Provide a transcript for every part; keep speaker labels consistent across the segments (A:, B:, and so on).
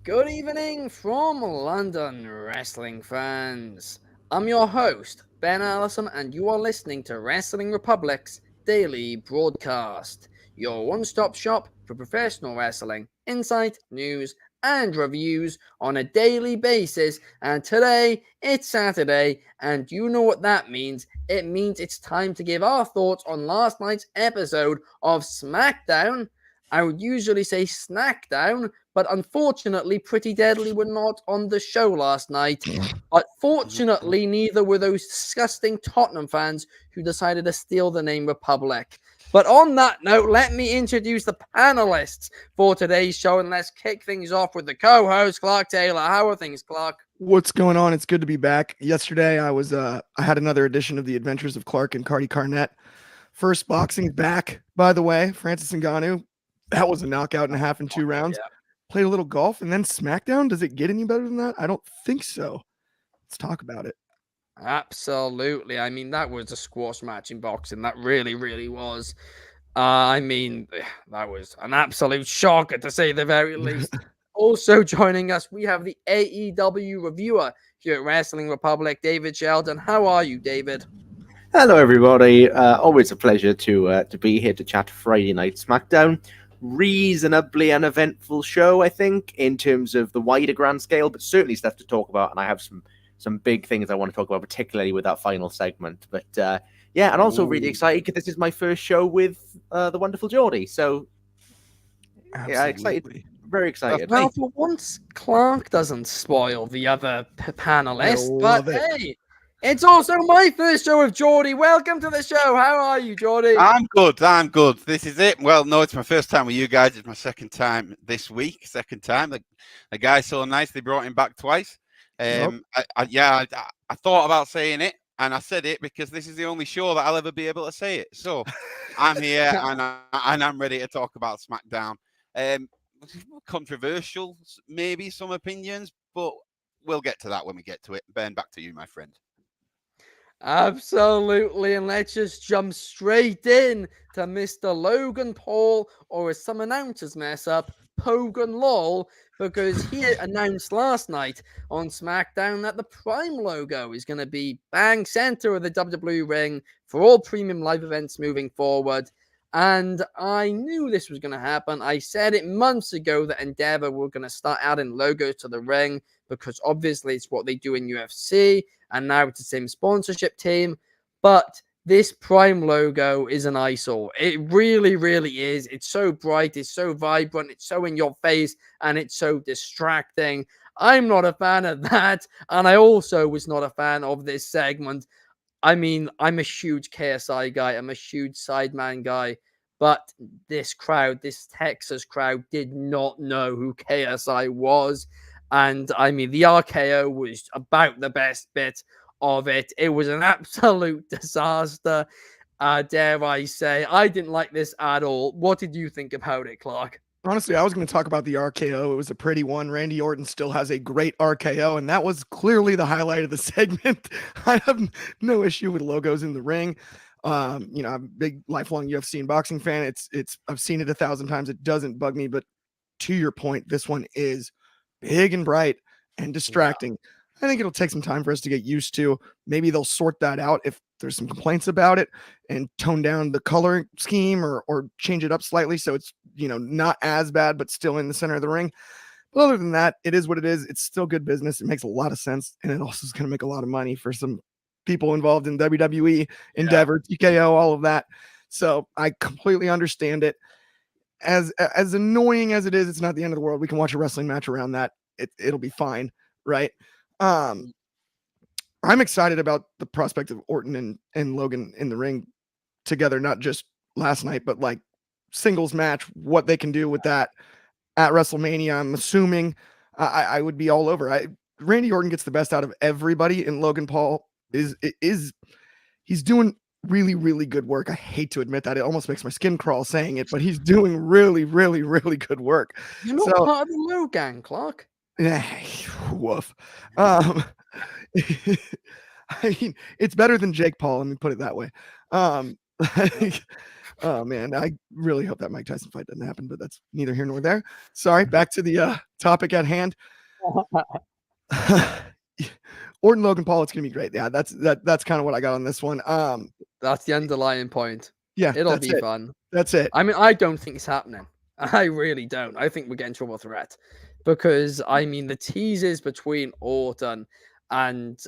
A: Good evening from London, wrestling fans. I'm your host, Ben Allison, and you are listening to Wrestling Republic's daily broadcast, your one-stop shop for professional wrestling, insight, news, and reviews on a daily basis. And today, it's Saturday, and you know what that means. It means it's time to give our thoughts on last night's episode of SmackDown. I would usually say SmackDown, but unfortunately, Pretty Deadly were not on the show last night. But fortunately, neither were those disgusting Tottenham fans who decided to steal the name Republic. But on that note, let me introduce the panelists for today's show, and let's kick things off with the co-host, Clark Taylor. How are things, Clark?
B: What's going on? It's good to be back. Yesterday, I had another edition of the Adventures of Clark and Cardi Carnett. First boxing back, by the way, Francis Ngannou. That was a knockout and a half in 2 rounds. Yeah. Played a little golf and then SmackDown. Does it get any better than that? I don't think so. Let's talk about it.
A: Absolutely. I mean, that was a squash match in boxing. That really, really was. I mean, that was an absolute shocker, to say the very least. Also joining us, we have the AEW reviewer here at Wrestling Republic, David Sheldon. How are you, David?
C: Hello, everybody. Always a pleasure to be here to chat Friday Night SmackDown. Reasonably uneventful show, I think, in terms of the wider grand scale, but certainly stuff to talk about. And I have some big things I want to talk about, particularly with that final segment. But yeah, and also really excited because this is my first show with the wonderful Jordy. So yeah, excited, very excited.
A: Well, for once, Clark doesn't spoil the other panelists, but hey. It's also my first show with Jordy. Welcome to the show. How are you, Jordy?
D: I'm good. This is it. Well, no, it's my first time with you guys. It's my second time this week. Second time. The guy's so nice. They brought him back twice. I thought about saying it, and I said it because this is the only show that I'll ever be able to say it. So I'm here, and I'm ready to talk about SmackDown. Controversial, maybe some opinions, but we'll get to that when we get to it. Ben, back to you, my friend.
A: Absolutely, and let's just jump straight in to Mr. Logan Paul, or as some announcers mess up, Pogan Lol, because he announced last night on SmackDown that the Prime logo is going to be bang center of the WWE ring for all premium live events moving forward. And I knew this was going to happen. I said it months ago that Endeavor were going to start adding logos to the ring because obviously it's what they do in UFC, and now it's the same sponsorship team. But this Prime logo is an eyesore. It really, really is. It's so bright, it's so vibrant, it's so in your face, and it's so distracting. I'm not a fan of that, and I also was not a fan of this segment. I mean, I'm a huge KSI guy. I'm a huge Sideman guy. But this crowd, this Texas crowd, did not know who KSI was. And, I mean, the RKO was about the best bit of it. It was an absolute disaster, dare I say. I didn't like this at all. What did you think about it, Clark?
B: Honestly, I was going to talk about the RKO. It was a pretty one. Randy Orton still has a great RKO, and that was clearly the highlight of the segment. I have no issue with logos in the ring. I'm a big lifelong UFC and boxing fan. I've seen it 1,000 times. It doesn't bug me, but to your point, this one is big and bright and distracting. Yeah. I think it'll take some time for us to get used to. Maybe they'll sort that out if there's some complaints about it and tone down the color scheme or change it up slightly so it's, not as bad, but still in the center of the ring. But other than that, it is what it is. It's still good business. It makes a lot of sense. And it also is going to make a lot of money for some people involved in WWE, Endeavor, TKO, all of that. So I completely understand it. As annoying as it is, it's not the end of the world. We can watch a wrestling match around that. It'll be fine. Right. I'm excited about the prospect of Orton and Logan in the ring together, not just last night, but like singles match, what they can do with that at WrestleMania. I'm assuming I would be all over. Randy Orton gets the best out of everybody, and Logan Paul is he's doing really, really good work. I hate to admit that. It almost makes my skin crawl saying it, but he's doing really, really, really good work.
A: You're not part of the Logan, Clark.
B: Woof. I mean, it's better than Jake Paul. Let me put it that way. Oh man, I really hope that Mike Tyson fight doesn't happen, but that's neither here nor there. Sorry. Back to the topic at hand. Orton Logan Paul, it's gonna be great. Yeah, that's kind of what I got on this one.
A: That's the underlying point.
B: Yeah,
A: it'll be fun.
B: That's it.
A: I mean, I don't think it's happening. I really don't. I think we're getting triple threat because I mean the teases between Orton and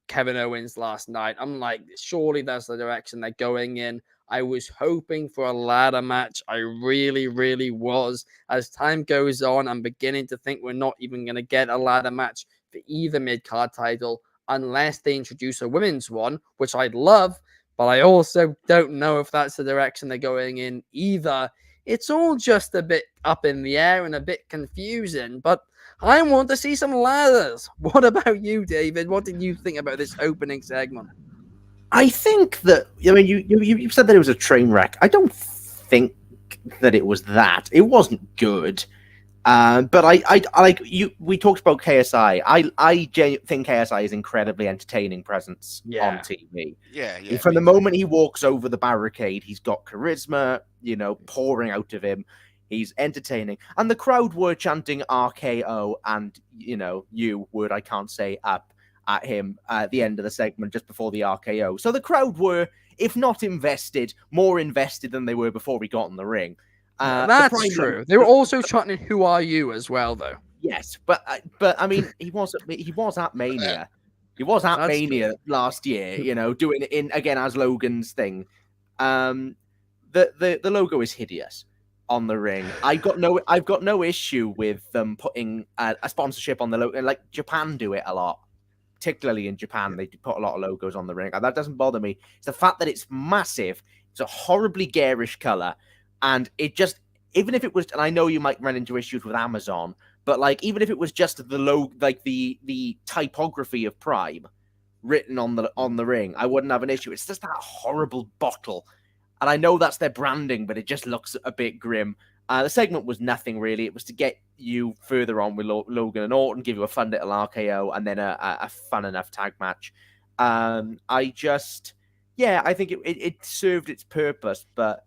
A: Kevin Owens last night. I'm like, surely that's the direction they're going in. I was hoping for a ladder match. I really, really was. As time goes on, I'm beginning to think we're not even going to get a ladder match for either mid-card title unless they introduce a women's one, which I'd love, but I also don't know if that's the direction they're going in either. It's all just a bit up in the air and a bit confusing, but I want to see some ladders. What about you, David? What did you think about this opening segment?
C: I think that, I mean, you said that it was a train wreck. I don't think that it was that. It wasn't good. But I like you. We talked about KSI. I think KSI is incredibly entertaining presence on TV.
D: Yeah.
C: From the moment he walks over the barricade, he's got charisma, pouring out of him. He's entertaining, and the crowd were chanting RKO, and word I can't say up at him at the end of the segment just before the RKO. So the crowd were, if not invested, more invested than they were before he got in the ring.
A: That's true. They were also chanting "Who are you?" as well, though.
C: Yes, but I mean, he was at Mania. He was at Mania last year. Doing it in again as Logan's thing. The logo is hideous on the ring. I've got no issue with them putting a sponsorship on the logo. Like Japan do it a lot, particularly in Japan. They put a lot of logos on the ring, and that doesn't bother me. It's the fact that it's massive. It's a horribly garish color. And it just, even if it was, and I know you might run into issues with Amazon, but like, even if it was just the logo, like the typography of Prime written on the ring, I wouldn't have an issue. It's just that horrible bottle. And I know that's their branding, but it just looks a bit grim. The segment was nothing really. It was to get you further on with Logan and Orton, give you a fun little RKO, and then a fun enough tag match. I think it served its purpose, but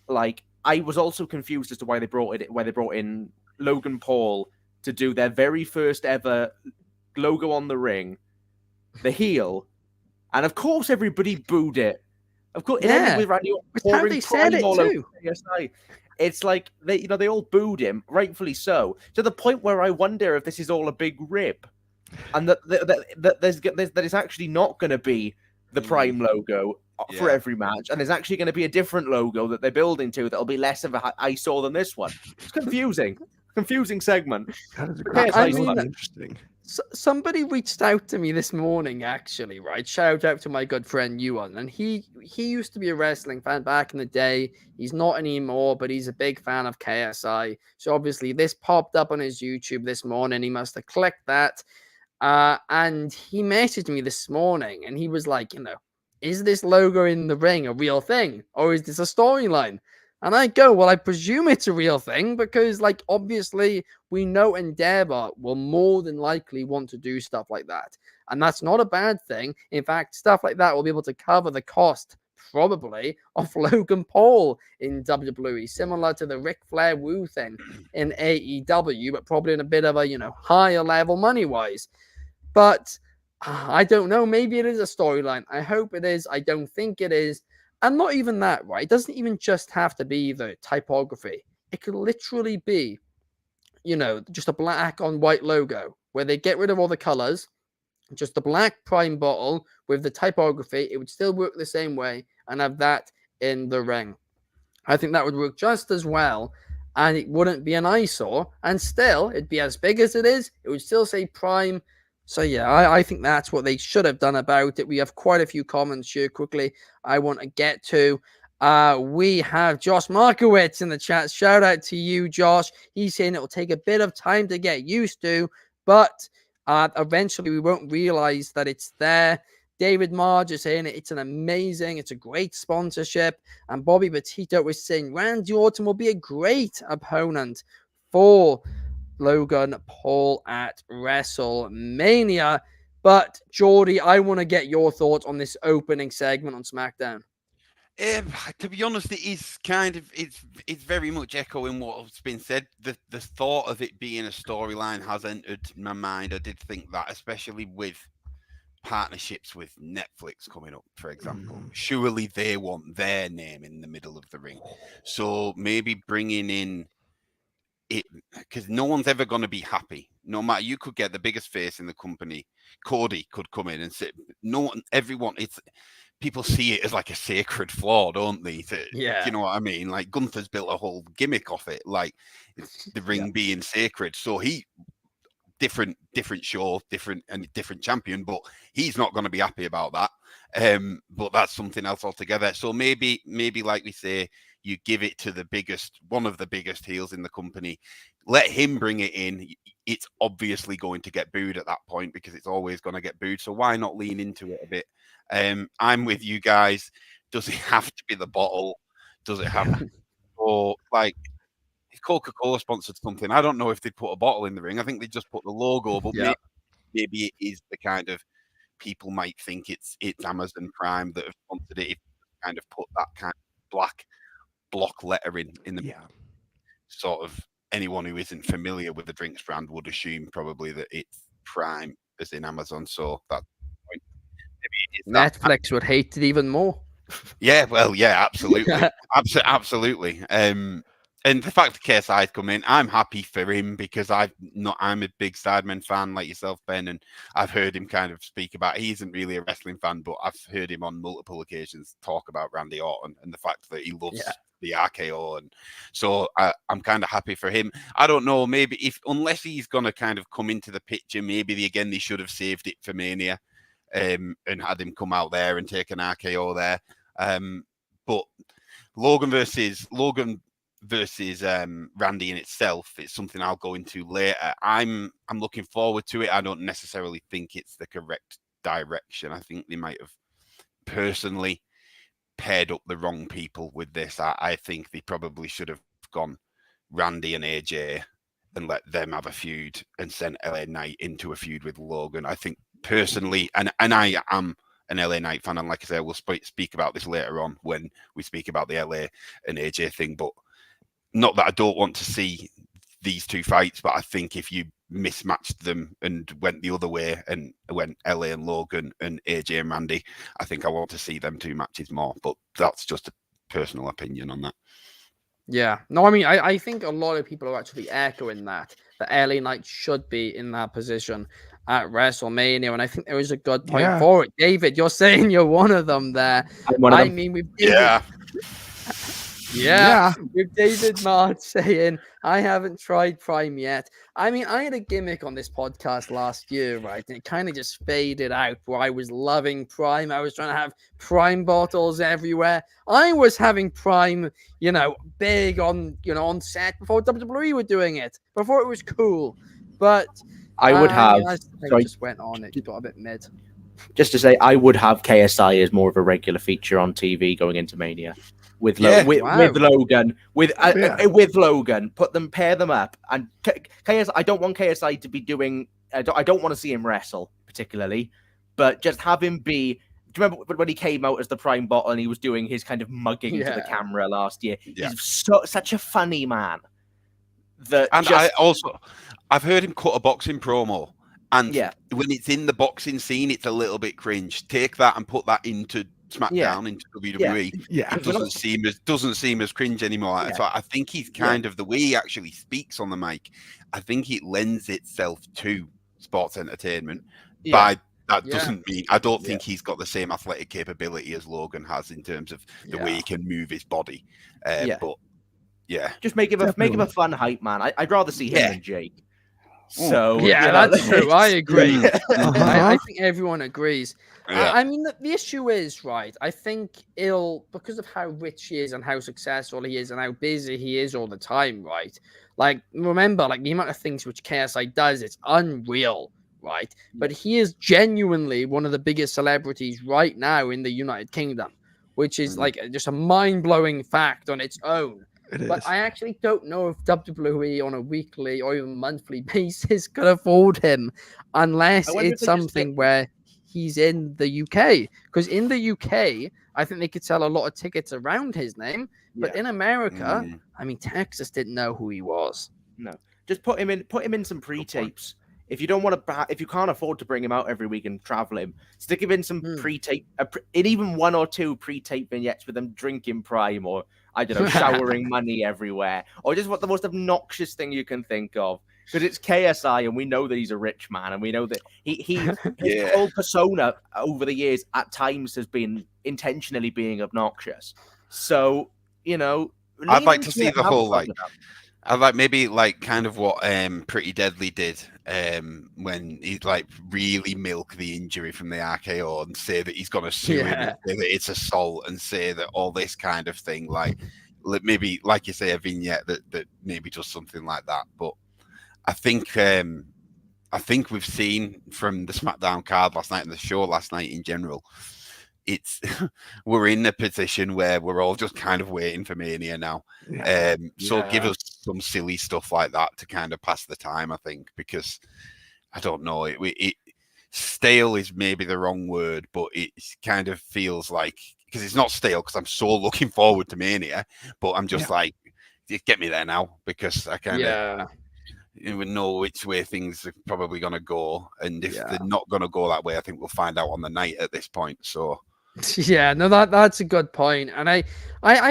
C: like, I was also confused as to why they brought in Logan Paul to do their very first ever logo on the ring, the heel, and of course everybody booed it. Of course, it ended with Randy Orton pouring Prime all over KSI. It's like they all booed him, rightfully so, to the point where I wonder if this is all a big rib, and that it's actually not going to be the Prime logo for every match, and there's actually going to be a different logo that they're building to that'll be less of a eyesore than this one. It's confusing segment.
B: Interesting.
A: Somebody reached out to me this morning, actually, right? Shout out to my good friend Yuan, and he used to be a wrestling fan back in the day. He's not anymore, but he's a big fan of KSI. So obviously this popped up on his YouTube this morning. He must have clicked that. And he messaged me this morning, and he was like, is this logo in the ring a real thing, or is this a storyline? And I go, well, I presume it's a real thing because, like, obviously we know Endeavor will more than likely want to do stuff like that. And that's not a bad thing. In fact, stuff like that will be able to cover the cost, probably, of Logan Paul in WWE, similar to the Ric Flair Woo thing in AEW, but probably in a bit of a, higher level money-wise. But I don't know. Maybe it is a storyline. I hope it is. I don't think it is. And not even that, right? It doesn't even just have to be the typography. It could literally be, just a black on white logo where they get rid of all the colors, just the black Prime bottle with the typography. It would still work the same way and have that in the ring. I think that would work just as well. And it wouldn't be an eyesore. And still, it'd be as big as it is. It would still say Prime. So, yeah, I think that's what they should have done about it. We have quite a few comments here quickly I want to get to. We have Josh Markowitz in the chat. Shout out to you, Josh. He's saying it will take a bit of time to get used to, but Eventually, we won't realize that it's there. David Marge is saying it's a great sponsorship. And Bobby Petito is saying Randy Orton will be a great opponent for Logan Paul at WrestleMania. But Jordy, I want to get your thoughts on this opening segment on SmackDown.
D: To be honest, it is kind of it's very much echoing what's been said. The thought of it being a storyline has entered my mind. I did think that, especially with partnerships with Netflix coming up, for example. Surely they want their name in the middle of the ring. So maybe bringing in it, because no one's ever going to be happy. No matter, you could get the biggest face in the company. Cody could come in and say, people see it as like a sacred flaw, don't they?
A: Yeah.
D: You know what I mean? Like Gunther's built a whole gimmick off it, like the ring being sacred. So different show, different champion, but he's not going to be happy about that. But that's something else altogether. So maybe like we say, you give it to one of the biggest heels in the company, let him bring it in. It's obviously going to get booed at that point because it's always going to get booed. So why not lean into it a bit? I'm with you guys. Does it have to be the bottle? Does it have to, or like, if Coca-Cola sponsored something, I don't know if they'd put a bottle in the ring. I think they just put the logo, but maybe it is the kind of people might think it's Amazon Prime that have sponsored it. If kind of put that kind of black block lettering in the sort of, anyone who isn't familiar with the drinks brand would assume probably that it's Prime as in Amazon. So that
A: Netflix would hate it even more.
D: Yeah, well, yeah, absolutely. Absolutely. And the fact that KSI's come in, I'm happy for him because I'm a big Sidemen fan like yourself, Ben, and I've heard him kind of speak about, he isn't really a wrestling fan, but I've heard him on multiple occasions talk about Randy Orton and the fact that he loves the RKO, and so I'm kind of happy for him. I don't know, maybe unless he's going to kind of come into the picture, maybe they should have saved it for Mania and had him come out there and take an RKO there. But Logan versus Randy in itself, it's something I'll go into later. I'm looking forward to it. I don't necessarily think it's the correct direction. I think they might have personally paired up the wrong people with this. I think they probably should have gone Randy and AJ and let them have a feud and sent LA Knight into a feud with Logan. I think personally, and I am an LA Knight fan, and like I said, we'll speak about this later on when we speak about the LA and AJ thing, but not that I don't want to see these two fights, but I think if you mismatched them and went the other way and went LA and Logan and AJ and Randy, I think I want to see them two matches more, but that's just a personal opinion on that.
A: Yeah. No, I mean, I think a lot of people are actually echoing that LA Knight should be in that position at WrestleMania, and I think there is a good point for it. David, you're saying you're one of them there. I mean, with David, with David March saying, I haven't tried Prime yet. I mean, I had a gimmick on this podcast last year, right? And it kind of just faded out where I was loving Prime. I was trying to have Prime bottles everywhere. I was having Prime, big on set before WWE were doing it, before it was cool. But
C: I would have.
A: I just went on. It got a bit mid.
C: Just to say, I would have KSI as more of a regular feature on TV going into Mania. With Logan, with Logan, pair them up, and KSI. I don't want KSI to be doing. I don't want to see him wrestle particularly, but just have him be. Do you remember when he came out as the Prime Bottle and he was doing his kind of mugging to the camera last year? Yeah. He's such a funny man.
D: I've heard him cut a boxing promo, and when it's in the boxing scene, it's a little bit cringe. Take that and put that into SmackDown, into WWE. It doesn't seem as cringe anymore. So I think he's kind of the way he actually speaks on the mic. I think it lends itself to sports entertainment. By that doesn't mean I don't think he's got the same athletic capability as Logan has in terms of the way he can move his body. But
C: just make him a fun hype man. I'd rather see him than Jake. So
A: that's true. I agree. I think everyone agrees. I mean, the issue is, right, I think because of how rich he is and how successful he is and how busy he is all the time, right? Like, remember, like, the amount of things which KSI does, it's unreal, right? But he is genuinely one of the biggest celebrities right now in the United Kingdom, which is like just a mind-blowing fact on its own. But I actually don't know if WWE on a weekly or even monthly basis could afford him unless it's something where he's in the UK. Because in the UK, I think they could sell a lot of tickets around his name. But in America, I mean, Texas didn't know who he was.
C: No, just put him in some pre-tapes. If you don't want to, if you can't afford to bring him out every week and travel him, stick him in some pre-tape, in even 1 or 2 pre-tape vignettes with them drinking Prime, or I don't know, showering money everywhere, or just what the most obnoxious thing you can think of. Because it's KSI, and we know that he's a rich man, and we know that his whole persona over the years at times has been intentionally being obnoxious. So
D: I'd like to see the whole I'd like maybe kind of what Pretty Deadly did when he really milk the injury from the RKO and say that he's going to sue him and say that it's assault and say that all this kind of thing, maybe like you say, a vignette that maybe does something like that. But I think we've seen from the SmackDown card last night and the show last night in general, we're in a position where we're all just kind of waiting for Mania now. So give us some silly stuff like that to kind of pass the time, I think, because I don't know, it stale is maybe the wrong word, but it kind of feels like, because it's not stale because I'm so looking forward to Mania, but I'm just get me there now, because I kind of know which way things are probably going to go, and if they're not going to go that way, I think we'll find out on the night at this point. So
A: yeah, no, that's a good point. And I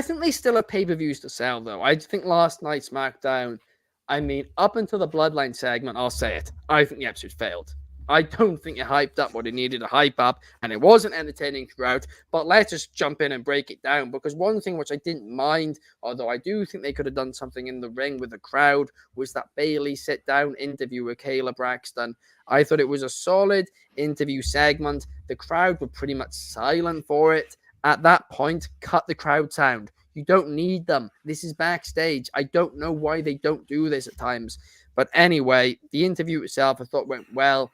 A: think they still have pay-per-views to sell, though. I think last night's SmackDown, I mean, up until the Bloodline segment, I'll say it, I think the episode failed. I don't think it hyped up what it needed to hype up, and it wasn't entertaining throughout. But let's just jump in and break it down, because one thing which I didn't mind, although I do think they could have done something in the ring with the crowd, was that Bayley sit-down interview with Kayla Braxton. I thought it was a solid interview segment. The crowd were pretty much silent for it. At that point, cut the crowd sound. You don't need them. This is backstage. I don't know why they don't do this at times. But anyway, the interview itself I thought went well.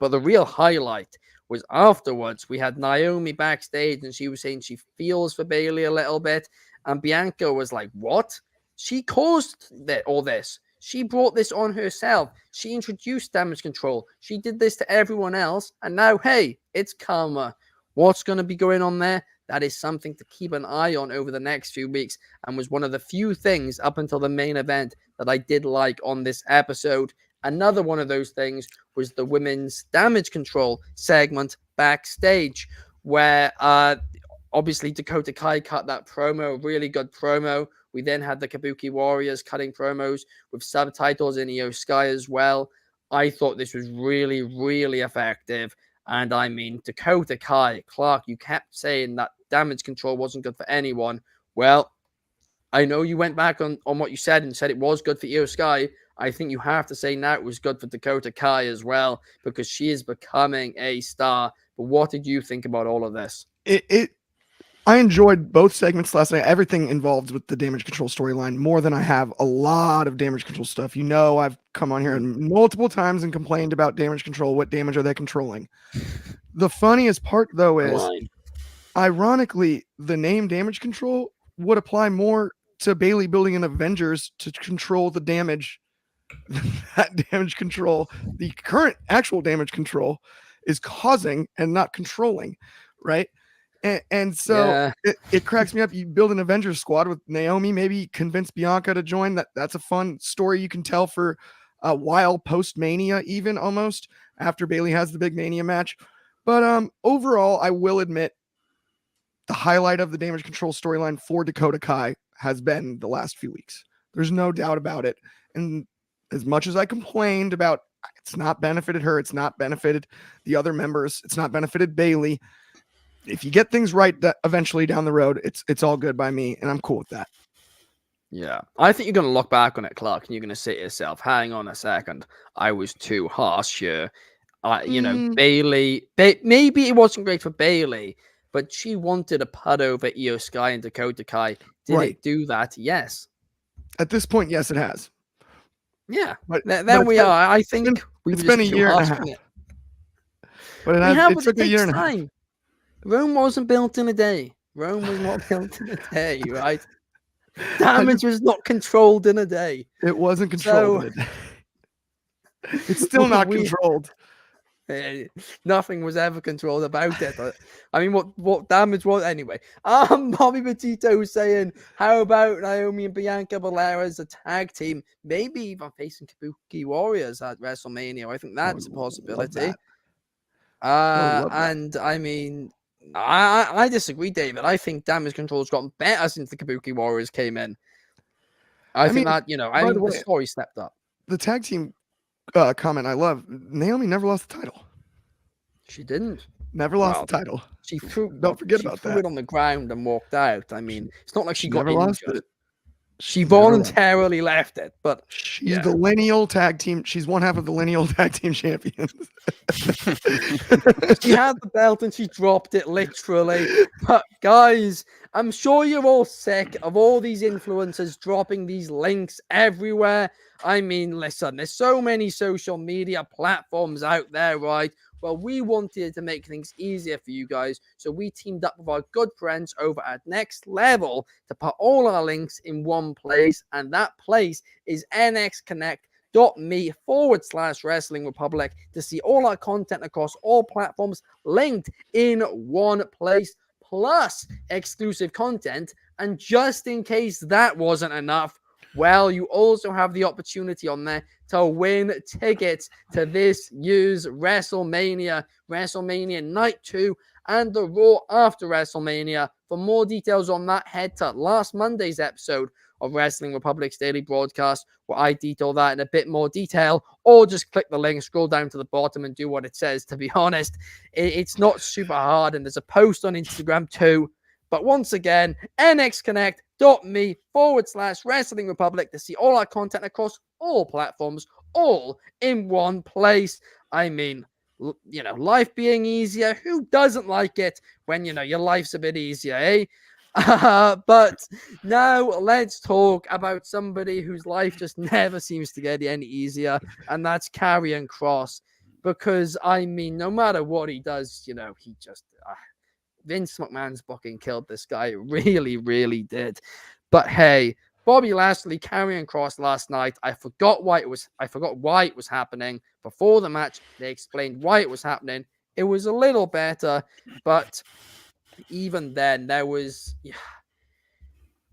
A: But the real highlight was afterwards. We had Naomi backstage, and she was saying she feels for Bayley a little bit. And Bianca was like, what? She caused all this. She brought this on herself. She introduced damage control. She did this to everyone else. And now, hey, it's karma. What's going to be going on there? That is something to keep an eye on over the next few weeks, and was one of the few things up until the main event that I did like on this episode. Another one of those things was the women's damage control segment backstage, where obviously Dakota Kai cut that promo, really good promo. We then had the Kabuki Warriors cutting promos with subtitles in Io Sky as well. I thought this was really, really effective. And I mean, Dakota Kai, Clark, you kept saying that damage control wasn't good for anyone. Well, I know you went back on what you said and said it was good for Io Sky. I think you have to say now it was good for Dakota Kai as well, because she is becoming a star. But what did you think about all of this?
B: I enjoyed both segments last night. Everything involved with the damage control storyline more than I have a lot of damage control stuff. I've come on here multiple times and complained about damage control. What damage are they controlling? The funniest part, though, is ironically, the name damage control would apply more to Bayley building an Avengers to control the damage. That damage control, the current actual damage control, is causing and not controlling, right? And so it cracks me up. You build an Avengers squad with Naomi, maybe convince Bianca to join. That's a fun story you can tell for a while post Mania, even almost after Bayley has the big Mania match. But overall, I will admit the highlight of the damage control storyline for Dakota Kai has been the last few weeks. There's no doubt about it. And as much as I complained about it's not benefited her, it's not benefited the other members, it's not benefited Bayley. If you get things right eventually down the road, it's all good by me, and I'm cool with that.
A: Yeah, I think you're going to look back on it, Clark, and you're going to say to yourself, hang on a second, I was too harsh here. Bayley, maybe it wasn't great for Bayley, but she wanted a put over Io Sky and Dakota Kai. Did it do that? Yes.
B: At this point, yes, it has.
A: Yeah,
B: But
A: there we are. I think
B: it's been a year and a half. But it took a year and a half.
A: Rome wasn't built in a day. Rome was not built in a day, right? Damage was not controlled in a day.
B: It wasn't controlled in a day. It's still not controlled.
A: Nothing was ever controlled about it. I mean, what damage was anyway? Bobby Petito was saying, how about Naomi and Bianca Belair as a tag team? Maybe even facing Kabuki Warriors at WrestleMania. I think that's a possibility. And I mean, I disagree, David. I think damage control's gotten better since the Kabuki Warriors came in. I think that, the story stepped up.
B: The tag team comment I love. Naomi never lost the title.
A: She didn't.
B: Never lost the title.
A: She threw.
B: Don't forget about that.
A: Threw it on the ground and walked out. I mean, it's not like she got
B: never lost
A: injured.
B: it.
A: She voluntarily left it, but
B: she's the lineal tag team. She's one half of the lineal tag team champions.
A: She had the belt and she dropped it literally. But guys, I'm sure you're all sick of all these influencers dropping these links everywhere. I mean, listen, there's so many social media platforms out there, right? Well, we wanted to make things easier for you guys, so we teamed up with our good friends over at Next Level to put all our links in one place, and that place is nxconnect.me/Wrestling Republic to see all our content across all platforms linked in one place, plus exclusive content. And just in case that wasn't enough, well, you also have the opportunity on there to win tickets to this year's WrestleMania Night 2 and the Raw after WrestleMania. For more details on that, head to last Monday's episode of Wrestling Republic's daily broadcast, where I detail that in a bit more detail, or just click the link, scroll down to the bottom and do what it says. To be honest, it's not super hard, and there's a post on Instagram too. But once again, nxconnect.me/Wrestling Republic to see all our content across all platforms, all in one place. I mean, life being easier. Who doesn't like it when, your life's a bit easier, eh? But now let's talk about somebody whose life just never seems to get any easier, and that's Karrion Kross. Because, I mean, no matter what he does, he just... Vince McMahon's booking killed this guy. It really, really did. But hey, Bobby Lashley, Karrion Kross last night. I forgot why it was happening. Before the match, they explained why it was happening. It was a little better, but even then, there was...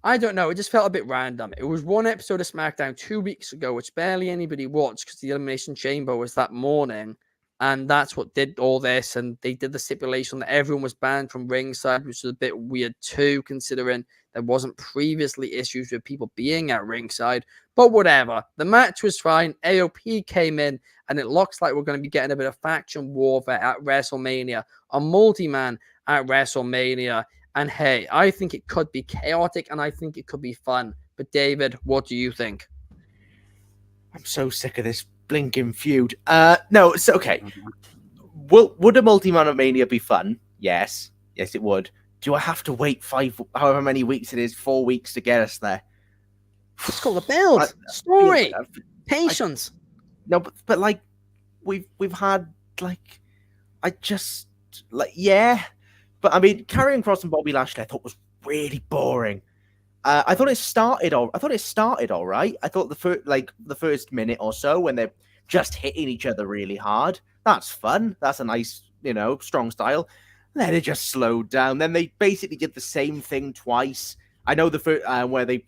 A: I don't know. It just felt a bit random. It was one episode of SmackDown 2 weeks ago, which barely anybody watched because the Elimination Chamber was that morning. And that's what did all this. And they did the stipulation that everyone was banned from ringside, which was a bit weird too, considering there wasn't previously issues with people being at ringside. But whatever. The match was fine. AOP came in, and it looks like we're going to be getting a bit of faction warfare at WrestleMania, a multi-man at WrestleMania. And hey, I think it could be chaotic, and I think it could be fun. But David, what do you think?
C: I'm so sick of this blinking feud. No, it's okay. Would a multi-man at Mania be fun? Yes, it would. Do I have to wait however many weeks it is, 4 weeks to get us there?
A: It's called a build, story, patience.
C: No, but like we've had like But I mean, Karrion Kross and Bobby Lashley, I thought was really boring. I thought it started all right. I thought the first minute or so when they're just hitting each other really hard, that's fun. That's a nice, strong style. And then it just slowed down. Then they basically did the same thing twice. I know the first where they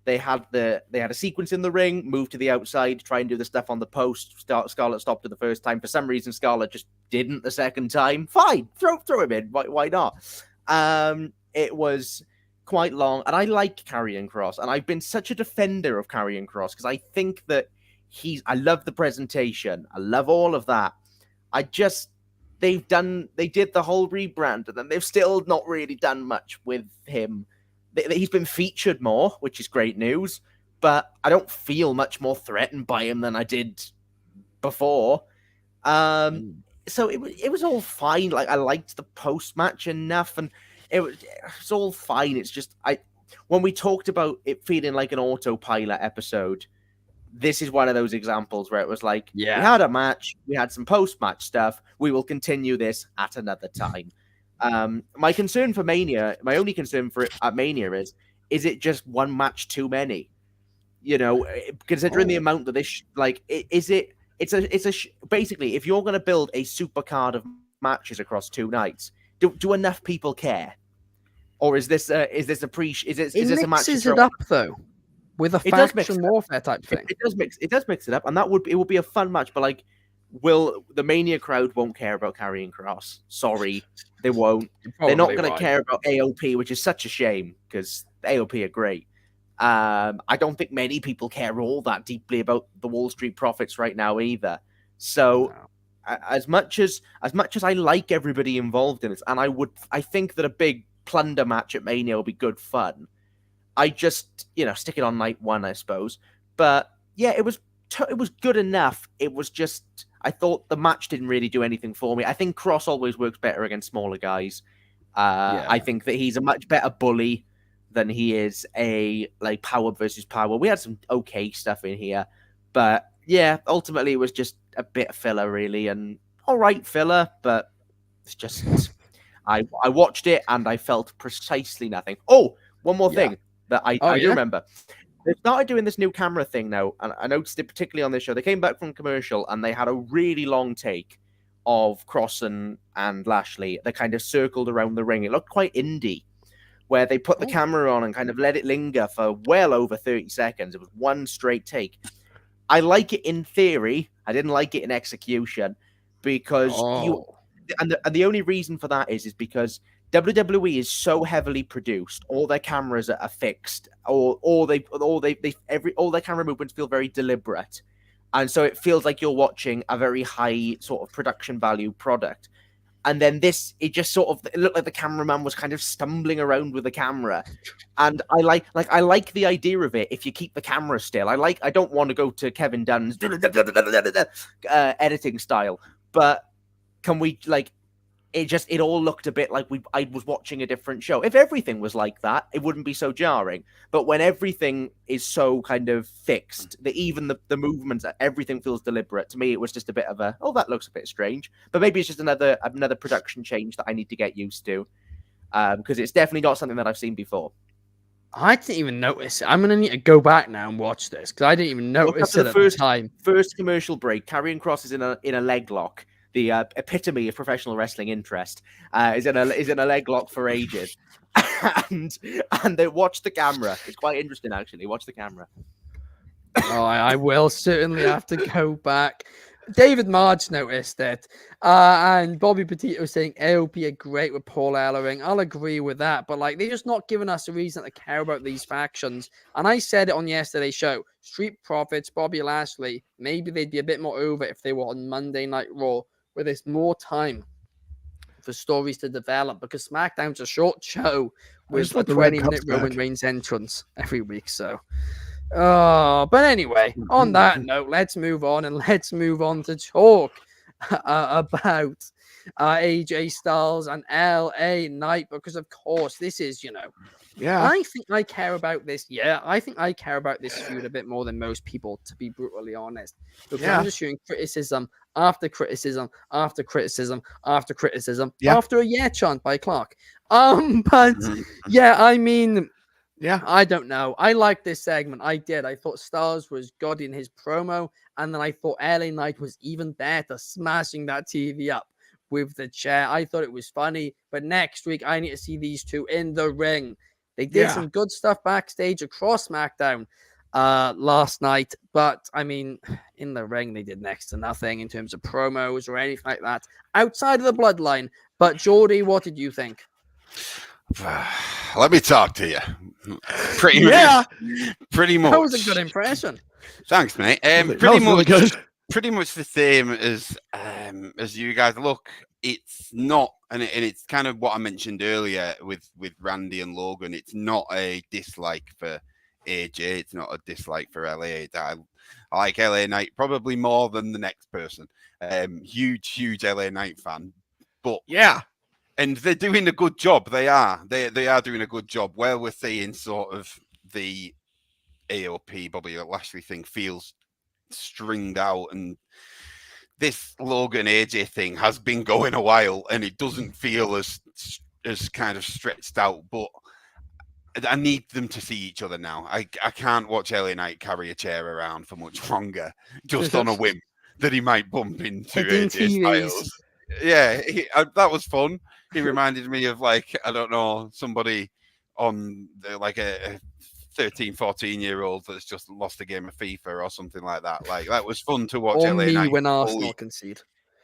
C: had a sequence in the ring, moved to the outside, try and do the stuff on the post. Scarlett stopped it the first time. For some reason, Scarlett just didn't the second time. Fine, throw him in. Why not? It was quite long, and I like Karrion Kross, and I've been such a defender of Karrion Kross because I think that I love the presentation, I love all of that. They did the whole rebrand, and then they've still not really done much with him. He's been featured more, which is great news, but I don't feel much more threatened by him than I did before. So it was all fine. Like, I liked the post match enough, and it's all fine. It's just when we talked about it feeling like an autopilot episode, this is one of those examples where it was like,
A: Yeah.
C: we had a match, we had some post-match stuff, we will continue this at another time. My concern for Mania, my only concern for it at Mania is it just one match too many? You know, considering the amount that this, basically, if you're going to build a super card of matches across 2 nights, do enough people care? Or is this a match?
A: It mixes it up though, with a faction warfare type thing.
C: It does mix it up, and it would be a fun match. But like, the Mania crowd won't care about Karrion Kross? Sorry, they won't. They're not going to care about AOP, which is such a shame because AOP are great. I don't think many people care all that deeply about the Wall Street Profits right now either. So, as much as I like everybody involved in this, and I think that a big plunder match at Mania will be good fun. I just, stick it on night 1, I suppose. But yeah, it was good enough. It was just, I thought the match didn't really do anything for me. I think Cross always works better against smaller guys. I think that he's a much better bully than he is a power versus power. We had some okay stuff in here, but yeah, ultimately it was just a bit of filler, really, and all right filler, but it's just I watched it and I felt precisely nothing. Oh, one more thing that I do remember. They started doing this new camera thing now, and I noticed it particularly on this show. They came back from commercial and they had a really long take of Cross and Lashley. They kind of circled around the ring. It looked quite indie, where they put the camera on and kind of let it linger for well over 30 seconds. It was one straight take. I like it in theory. I didn't like it in execution because the only reason for that is because WWE is so heavily produced. All their cameras are fixed, or all their camera movements feel very deliberate, and so it feels like you're watching a very high sort of production value product. And then it looked like the cameraman was kind of stumbling around with the camera. And I like the idea of it if you keep the camera still. I don't want to go to Kevin Dunn's editing style, but can we it all looked a bit like I was watching a different show. If everything was like that, it wouldn't be so jarring. But when everything is so kind of fixed, that even the movements, everything feels deliberate. To me, it was just a bit of that looks a bit strange. But maybe it's just another production change that I need to get used to, because it's definitely not something that I've seen before.
A: I didn't even notice it. I'm going to need to go back now and watch this because I didn't even notice it at the time.
C: First commercial break, Karrion Kross is in a leg lock. The epitome of professional wrestling interest is in a leg lock for ages, and they watch the camera. It's quite interesting, actually. Watch the camera.
A: Oh, I will certainly have to go back. David Marge noticed it, and Bobby Petito saying AOP are great with Paul Ellering. I'll agree with that, but they're just not giving us a reason to care about these factions. And I said it on yesterday's show: Street Profits, Bobby Lashley, maybe they'd be a bit more over if they were on Monday Night Raw, where there's more time for stories to develop, because SmackDown's a short show with a 20-minute Roman Reigns entrance every week. So, but anyway, on that note, let's move on to talk about AJ Styles and LA Knight, because of course this is, I think I care about this. Yeah, I think I care about this feud a bit more than most people, to be brutally honest. Because I'm just shooting criticism after criticism after criticism after criticism after a chant by Clark. But I don't know. I like this segment. I did. I thought Styles was good in his promo, and then I thought LA Knight was even better, smashing that TV up with the chair. I thought it was funny, but next week I need to see these two in the ring. They did some good stuff backstage across SmackDown last night, but in the ring they did next to nothing in terms of promos or anything like that outside of the bloodline. But Jordy, what did you think?
D: Let me talk to you. Pretty much.
A: That was a good impression.
D: Thanks, mate. Pretty much the same as you guys. Look, it's not, and it's kind of what I mentioned earlier with Randy and Logan. It's not a dislike for AJ. It's not a dislike for LA. I like LA Knight probably more than the next person. Huge LA Knight fan. But and they're doing a good job. They are doing a good job. Where we're seeing sort of the AOP Bobby Lashley thing feels stringed out, and this Logan AJ thing has been going a while, and it doesn't feel as kind of stretched out. But I need them to see each other now. I can't watch LA Knight carry a chair around for much longer, just on a whim that he might bump into
A: Hitting
D: AJ
A: TVs.
D: Styles. Yeah, that was fun. He reminded me of, like, I don't know, somebody on like a 13, 14-year-old that's just lost a game of FIFA or something like that. Like, that was fun to watch.
A: Or
D: LA
A: me
D: Knight
A: when
D: fully.
A: Arsenal concede.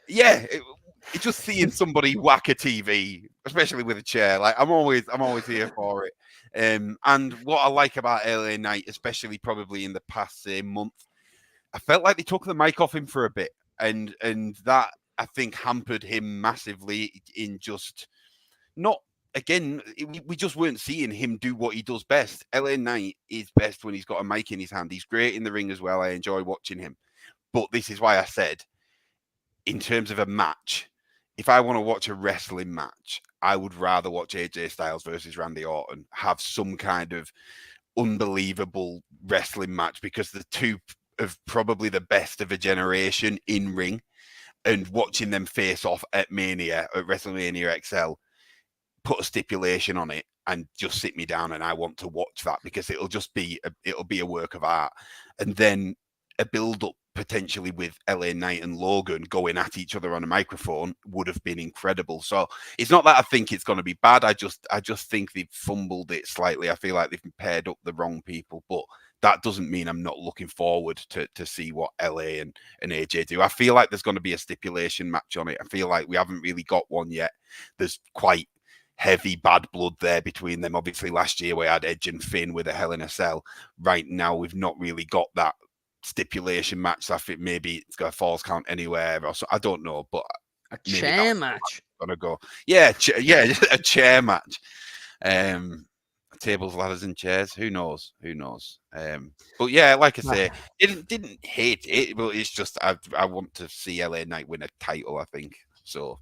D: Yeah, it's just seeing somebody whack a TV, especially with a chair. Like, I'm always here for it. And what I like about LA Knight, especially probably in the past, say, month, I felt like they took the mic off him for a bit, and that, I think, hampered him massively in just not. Again, we just weren't seeing him do what he does best. LA Knight is best when he's got a mic in his hand. He's great in the ring as well. I enjoy watching him. But this is why I said, in terms of a match, if I want to watch a wrestling match, I would rather watch AJ Styles versus Randy Orton, have some kind of unbelievable wrestling match, because the two of probably the best of a generation in ring, and watching them face off at Mania, at WrestleMania XL, put a stipulation on it and just sit me down, and I want to watch that, because it'll be a work of art. And then a build up potentially with LA Knight and Logan going at each other on a microphone would have been incredible. So it's not that I think it's going to be bad. I just think they've fumbled it slightly. I feel like they've paired up the wrong people, but that doesn't mean I'm not looking forward to see what LA and AJ do. I feel like there's going to be a stipulation match on it. I feel like we haven't really got one yet. There's quite heavy bad blood there between them. Obviously, last year we had Edge and Finn with a Hell in a Cell. Right now, we've not really got that stipulation match. I think maybe it's got a Falls Count Anywhere, or so. I don't know, but
A: a chair match.
D: Gonna go, yeah, a chair match. Tables, ladders, and chairs. Who knows? But yeah, like I say, didn't hate it, but it's just I want to see LA Knight win a title. I think so.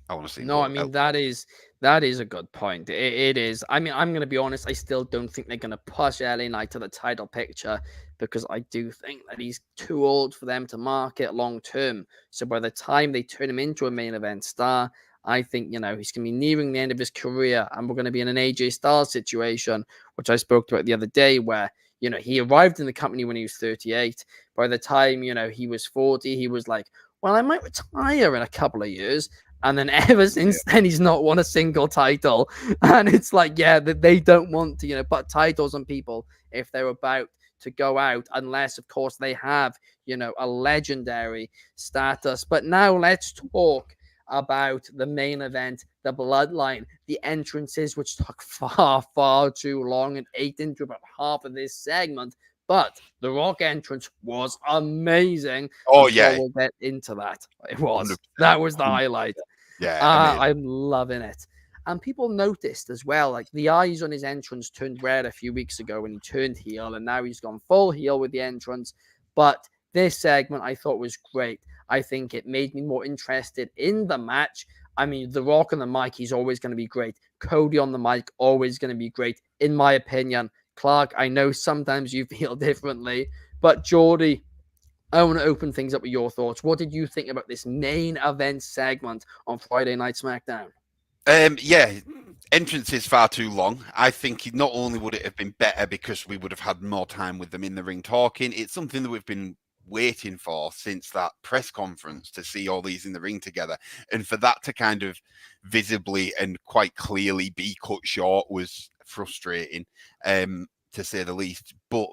D: I want to see.
A: No, I mean that is a good point. It is. I mean, I'm going to be honest. I still don't think they're going to push LA Knight to the title picture, because I do think that he's too old for them to market long term. So by the time they turn him into a main event star, I think, he's going to be nearing the end of his career, and we're going to be in an AJ Styles situation, which I spoke about the other day, where he arrived in the company when he was 38. By the time he was 40, he was like, well, I might retire in a couple of years. And then ever since then, he's not won a single title. And it's like, yeah, they don't want to, put titles on people if they're about to go out, unless, of course, they have, a legendary status. But now let's talk about the main event, the Bloodline, the entrances, which took far, far too long and ate into about half of this segment. But the Rock entrance was amazing.
D: Oh, yeah.
A: We'll get into that. It was. 100%. That was the highlight.
D: Yeah.
A: I'm loving it. And people noticed as well, like the eyes on his entrance turned red a few weeks ago when he turned heel, and now he's gone full heel with the entrance. But this segment I thought was great. I think it made me more interested in the match. I mean, The Rock on the mic, he's always going to be great. Cody on the mic, always going to be great, in my opinion. Clark, I know sometimes you feel differently, but Jordy, I want to open things up with your thoughts. What did you think about this main event segment on Friday Night SmackDown?
D: Yeah, entrance is far too long. I think not only would it have been better because we would have had more time with them in the ring talking, it's something that we've been waiting for since that press conference, to see all these in the ring together. And for that to kind of visibly and quite clearly be cut short was frustrating, to say the least. But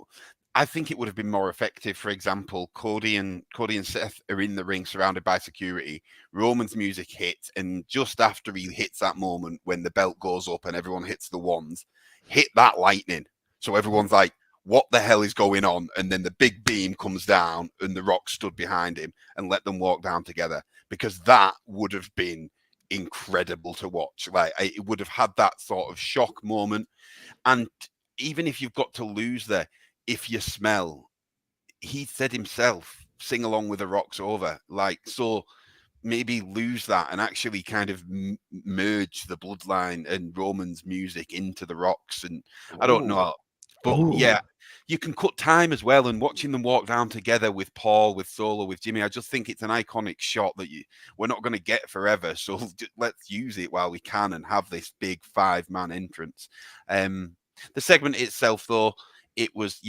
D: I think it would have been more effective. For example, Cody and Seth are in the ring surrounded by security. Roman's music hits, and just after he hits that moment when the belt goes up and everyone hits the wands, hit that lightning. So everyone's like, what the hell is going on? And then the big beam comes down and The Rock stood behind him, and let them walk down together, because that would have been incredible to watch. Like, it would have had that sort of shock moment. And even if you've got to lose there, if you smell, he said himself, sing along with The Rock's over. Like, so maybe lose that and actually kind of merge the Bloodline and Roman's music into The Rock's. And I don't know. But
B: Ooh.
D: yeah, you can cut time as well, and watching them walk down together with Paul, with Solo, with Jimmy, I just think it's an iconic shot that we're not going to get forever. So let's use it while we can and have this big 5-man entrance. The segment itself, though, it was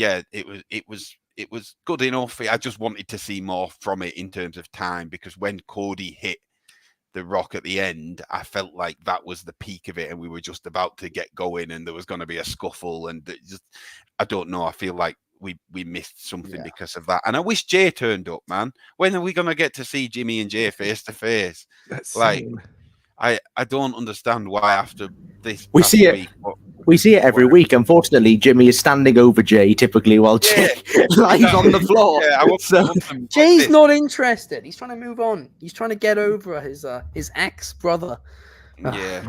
D: good enough. I just wanted to see more from it in terms of time, because when Cody hit the Rock at the end, I felt like that was the peak of it, and we were just about to get going, and there was going to be a scuffle, and I don't know. I feel like we missed something because of that, and I wish Jay turned up, man. When are we going to get to see Jimmy and Jay face to face? Like, I don't understand why after this
C: we see it.
D: Week,
C: we see it every week. Unfortunately, Jimmy is standing over Jay typically while Jay lies on the floor.
A: Jay's not interested. He's trying to move on. He's trying to get over his ex-brother.
D: Yeah.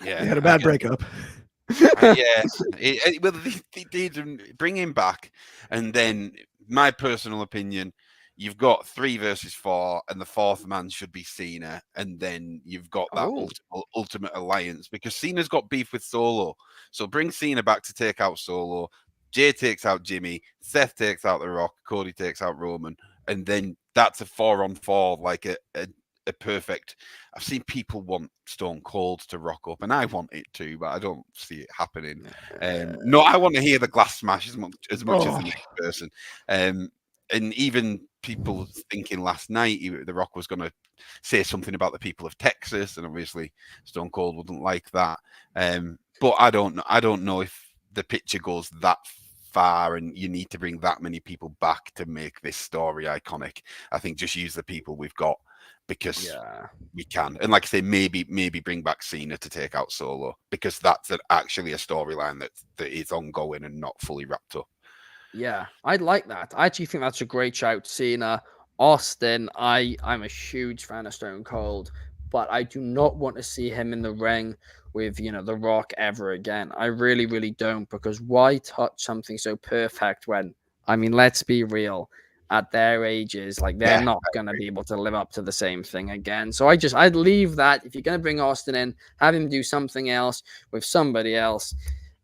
B: He had a bad breakup.
D: Well, they did bring him back, and then my personal opinion, you've got 3 versus 4, and the 4th man should be Cena, and then you've got that ultimate alliance, because Cena's got beef with Solo, so bring Cena back to take out Solo. Jay takes out Jimmy, Seth takes out The Rock, Cody takes out Roman, and then that's a 4-on-4, like a perfect. I've seen people want Stone Cold to rock up, and I want it too, but I don't see it happening. No, I want to hear the glass smash as much as the next person. And even people thinking last night The Rock was going to say something about the people of Texas, and obviously Stone Cold wouldn't like that. But I don't know if the picture goes that far, and you need to bring that many people back to make this story iconic. I think just use the people we've got, because we can. And like I say, maybe bring back Cena to take out Solo, because that's actually a storyline that is ongoing and not fully wrapped up.
A: Yeah, I'd like that. I actually think that's a great shout. Cena, Austin. I'm a huge fan of Stone Cold, but I do not want to see him in the ring with The Rock ever again. I really, really don't, because why touch something so perfect when, I mean, let's be real, at their ages, like they're not gonna be able to live up to the same thing again. So I'd leave that. If you're gonna bring Austin in, have him do something else with somebody else.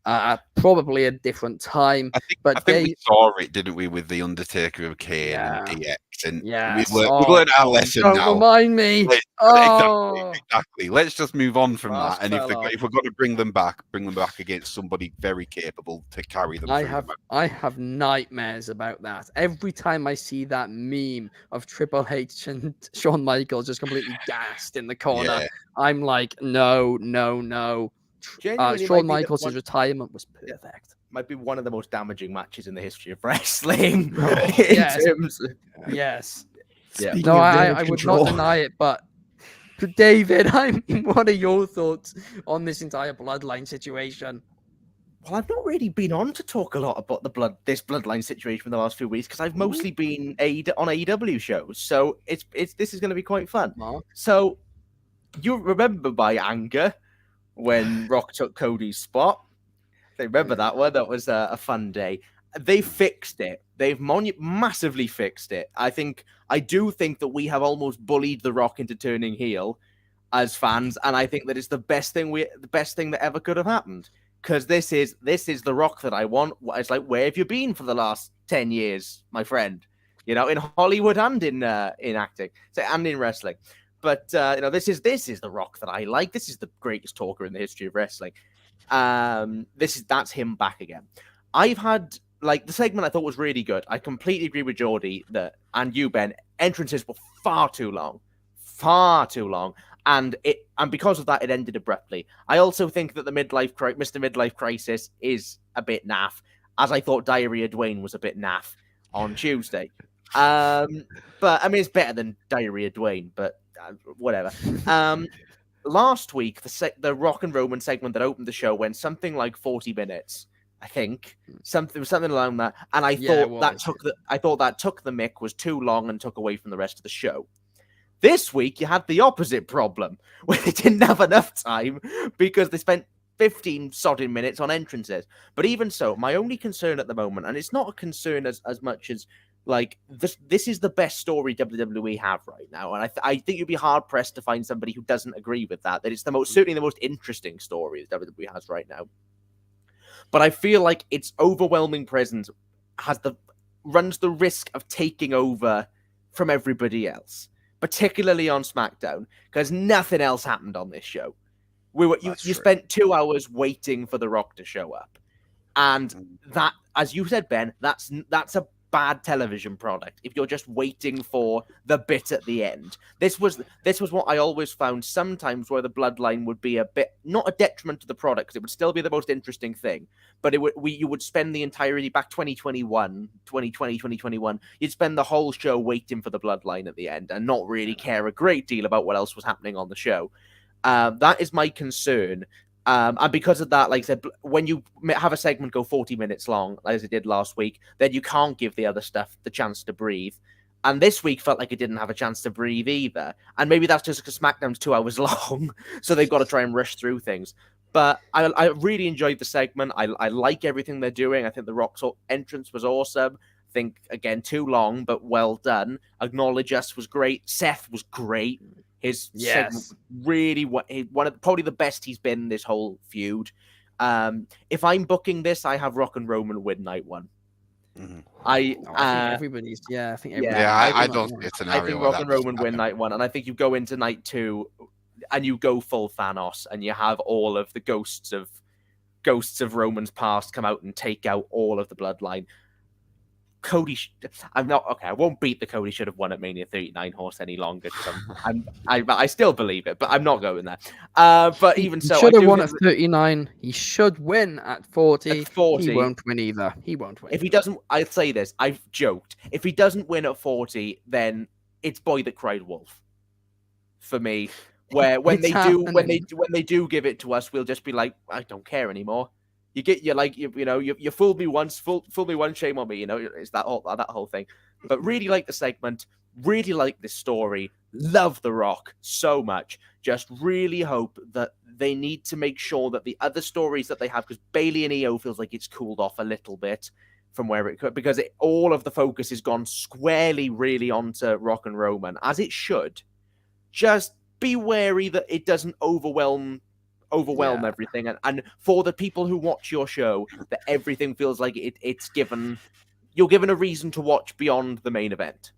A: At probably a different time.
D: I think we saw it, didn't we, with The Undertaker of Kane and DX, and we've learned our lesson now.
A: Don't remind me.
D: Exactly. Let's just move on from that. And if we're going to bring them back against somebody very capable to carry them.
A: I have nightmares about that. Every time I see that meme of Triple H and Shawn Michaels just completely gassed in the corner, I'm like, no. Shawn Michaels' retirement was perfect.
C: Might be one of the most damaging matches in the history of wrestling.
A: Yes. No, I would not deny it, but David, what are your thoughts on this entire bloodline situation?
C: Well, I've not really been on to talk a lot about this bloodline situation for the last few weeks, because I've mostly been on AEW shows. So this is going to be quite fun. So you remember my anger when Rock took Cody's spot? They remember that one. That was a fun day. They fixed it. They've massively fixed it. I do think that we have almost bullied The Rock into turning heel as fans, and I think that it's the best thing that ever could have happened. Because this is The Rock that I want. It's like, where have you been for the last 10 years, my friend? In Hollywood and in acting, and in wrestling. But this is The Rock that I like. This is the greatest talker in the history of wrestling. That's him back again. I've had the segment I thought was really good. I completely agree with Jordy and you, Ben. Entrances were far too long, and because of that, it ended abruptly. I also think that the Mr. Midlife Crisis is a bit naff, as I thought Diarrhea Dwayne was a bit naff on Tuesday. But I mean, it's better than Diarrhea Dwayne, but whatever. Last week, the Rock and Roman segment that opened the show went something like 40 minutes, I think, something around that. And I thought that took the mick, was too long and took away from the rest of the show. This week, you had the opposite problem, where they didn't have enough time because they spent 15 sodding minutes on entrances. But even so, my only concern at the moment, and it's not a concern as much as this is the best story WWE have right now, and I think you'd be hard pressed to find somebody who doesn't agree with that. That it's certainly the most interesting story that WWE has right now. but I feel like its overwhelming presence runs the risk of taking over from everybody else, particularly on SmackDown, because nothing else happened on this show. You spent 2 hours waiting for The Rock to show up, and that, as you said, Ben, that's a bad television product if you're just waiting for the bit at the end. This was what I always found sometimes, where the bloodline would be a bit, not a detriment to the product, because it would still be the most interesting thing, but you would spend the entirety back 2021, you'd spend the whole show waiting for the bloodline at the end and not really care a great deal about what else was happening on the show. That is my concern. And because of that, like I said, when you have a segment go 40 minutes long, as it did last week, then you can't give the other stuff the chance to breathe. And this week felt like it didn't have a chance to breathe either. And maybe that's just because SmackDown's 2 hours long, so they've got to try and rush through things. But I really enjoyed the segment. I like everything they're doing. I think The Rock's entrance was awesome. I think, again, too long, but well done. Acknowledge Us was great. Seth was great. His segment really probably the best he's been this whole feud. If I'm booking this, I have Rock and Roman win night one.
D: Mm-hmm.
A: I think everybody's. I think
D: I don't see a scenario.
C: I think Rock and Roman win night one, and I think you go into night two, and you go full Thanos, and you have all of the ghosts of Roman's past come out and take out all of the bloodline. Cody, I won't beat the Cody should have won at Mania 39 horse any longer. I still believe it, but I'm not going there. But even so,
A: he should have won at 39. He should win at 40.
C: At 40,
A: he won't win either. He won't win.
C: If he doesn't, I'd say this. I've joked. If he doesn't win at 40, then it's Boy That Cried Wolf for me. Where when they do give it to us, we'll just be like, I don't care anymore. You fooled me once, fooled me once, shame on me. It's that whole thing. But really like the segment, really like this story, love The Rock so much. Just really hope that they need to make sure that the other stories that they have, because Bayley and EO feels like it's cooled off a little bit from where it could, because all of the focus has gone squarely really onto Rock and Roman, as it should. Just be wary that it doesn't overwhelm everything, and for the people who watch your show, that everything feels like you're given a reason to watch beyond the main event.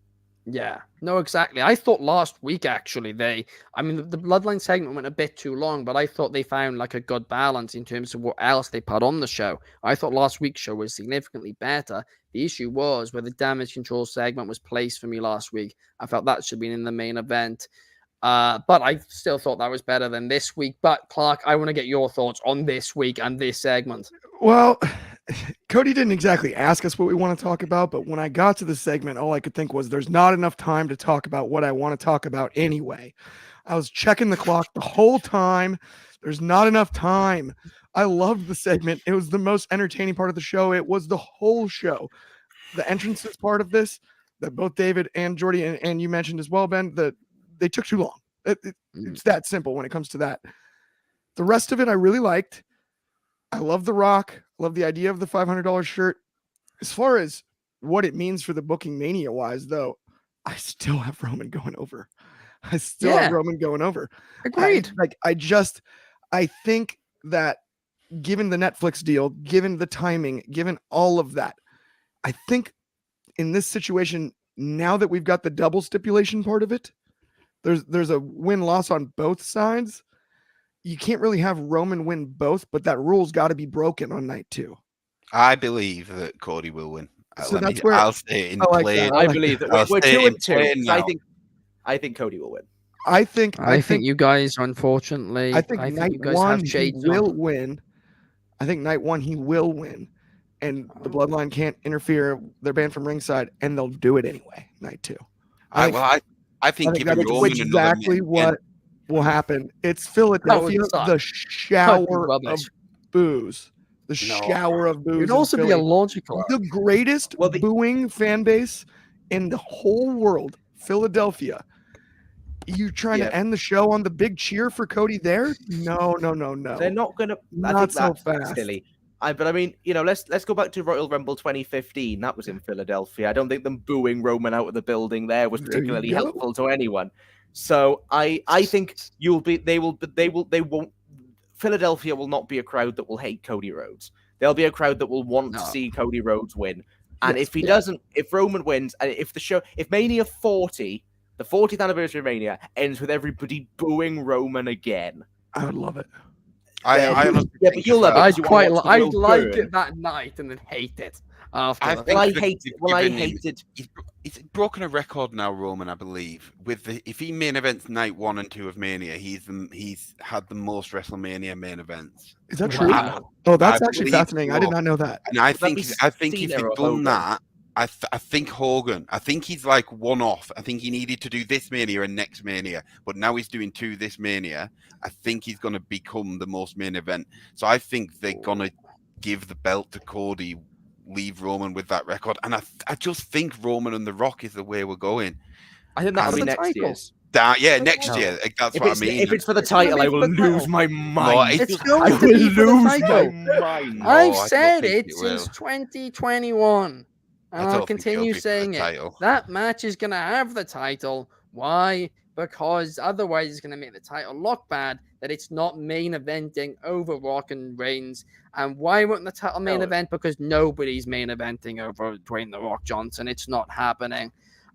A: Yeah, no, exactly. I thought last week, actually, the Bloodline segment went a bit too long, but I thought they found like a good balance in terms of what else they put on the show. I thought last week's show was significantly better. The issue was where the damage control segment was placed for me last week. I felt that should have been in the main event. But I still thought that was better than this week. But Clark, I want to get your thoughts on this week and this segment.
B: Well, Cody didn't exactly ask us what we want to talk about, but when I got to the segment, all I could think was there's not enough time to talk about what I want to talk about anyway. I was checking the clock the whole time. There's not enough time. I loved the segment. It was the most entertaining part of the show. It was the whole show. The entrances part of this, that both David and Jordy and you mentioned as well, Ben, that they took too long. It's that simple when it comes to that. The rest of it I really liked. I love The Rock. Love the idea of the $500 shirt. As far as what it means for the booking mania wise, though, I still have Roman going over. Agreed. I think that given the Netflix deal, given the timing, given all of that, I think in this situation, now that we've got the double stipulation part of it, there's a win-loss on both sides. You can't really have Roman win both, but that rule's got to be broken on night 2.
D: I believe that Cody will win.
B: I'll
D: stay in
C: I
D: play.
C: I believe that we're 2-2. I think Cody will win.
B: I think
A: you guys, unfortunately,
B: I think night
A: you guys
B: 1
A: have
B: he will win. I think night 1 he will win, and the Bloodline can't interfere. They're banned from ringside, and they'll do it anyway. Night 2.
D: I think giving
B: that's
D: Roman
B: exactly what will happen. It's Philadelphia, the shower of booze. The shower of booze.
A: It'd also be illogical.
B: The greatest booing fan base in the whole world, Philadelphia. You trying to end the show on the big cheer for Cody there? No.
C: They're not going to.
B: Not so fast.
C: Silly. But I mean, let's go back to Royal Rumble 2015. That was in Philadelphia. I don't think them booing Roman out of the building there was particularly helpful to anyone. So I think Philadelphia will not be a crowd that will hate Cody Rhodes. There'll be a crowd that will want to
A: No.
C: see Cody Rhodes win. And
B: Yes,
C: if he doesn't, if Roman wins, and if Mania 40, the 40th anniversary of Mania, ends with everybody booing Roman again.
B: I would love it.
D: I honestly
C: Yeah,
D: think
C: but you'll love it.
A: I'd
C: you wanna watch the
A: I'd
C: world
A: like
C: burn.
A: it that night and then hate it after.
D: I
A: the
D: think
C: Well, I
D: that
C: hate
D: they've
C: it. Well, I
D: given him-
C: hated.
D: He's broken a record now, Roman, I believe. If he main events night 1 and 2 of Mania, he's had the most WrestleMania main events.
B: Is that true?
A: Wow.
B: Oh, that's
D: I
B: actually
D: believe
B: fascinating. I did
D: so.
B: not know that.
D: And I
C: Would that
D: think
C: be
D: if
C: Cena or
D: he'd done
C: Hogan?
D: that, I think Hogan. I think he's like one off. I think he needed to do this Mania and next Mania, but now he's doing 2 this Mania. I think he's going to become the most main event. So I think they're going to give the belt to Cody, leave Roman with that record, and I just think Roman and The Rock is the way we're going.
C: I think that'll
A: For
C: be
A: the
C: next
A: title.
C: year's.
D: Next
C: No.
D: year. That's
C: If
D: what I
C: it's,
D: mean.
C: if it's for the
A: It's gonna
C: title,
A: be
C: I
A: for
C: will
A: the
C: lose
A: title.
C: my
D: No,
C: mind.
A: It's
D: just-
A: going
C: I
A: to
C: will
A: be for the
C: lose my
A: title.
C: mind.
D: No, I
A: I've
D: don't
A: said
D: think
A: it
D: it
A: since
D: will.
A: 2021,
D: I
A: and
D: don't
A: I'll
D: think it'll
A: continue
D: be for the
A: saying it.
D: title.
A: That match is going to have the title. Why? Because otherwise it's going to make the title look bad that it's not main eventing over Rock and Reigns. And why won't the title main
C: No.
A: event? Because nobody's main eventing over Dwayne The Rock Johnson. It's not happening.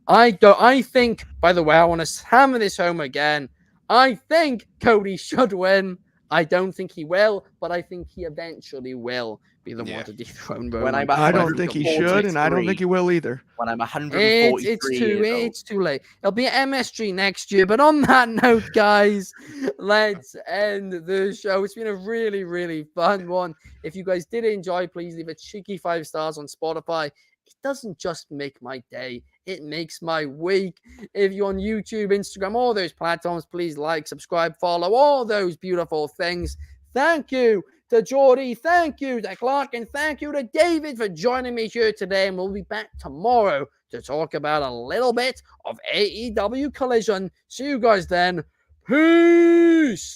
A: I think, by the way, I want to hammer this home again. I think Cody should win. I don't think he will, but I think he eventually will be the
D: Yeah.
A: one to dethrone
C: When
A: Roman.
C: I'm
B: I don't think he should, and I don't think he will either.
C: When I'm 143 years old.
A: It's too late. It'll be MSG next year. But on that note, guys, let's end the show. It's been a really, really fun one. If you guys did enjoy, please leave a cheeky 5 stars on Spotify. It doesn't just make my day, it makes my week. If you're on YouTube, Instagram, all those platforms, please like, subscribe, follow, all those beautiful things. Thank you to Jordy, thank you to Clark, and thank you to David for joining me here today. And we'll be back tomorrow to talk about a little bit of AEW Collision. See you guys then. Peace.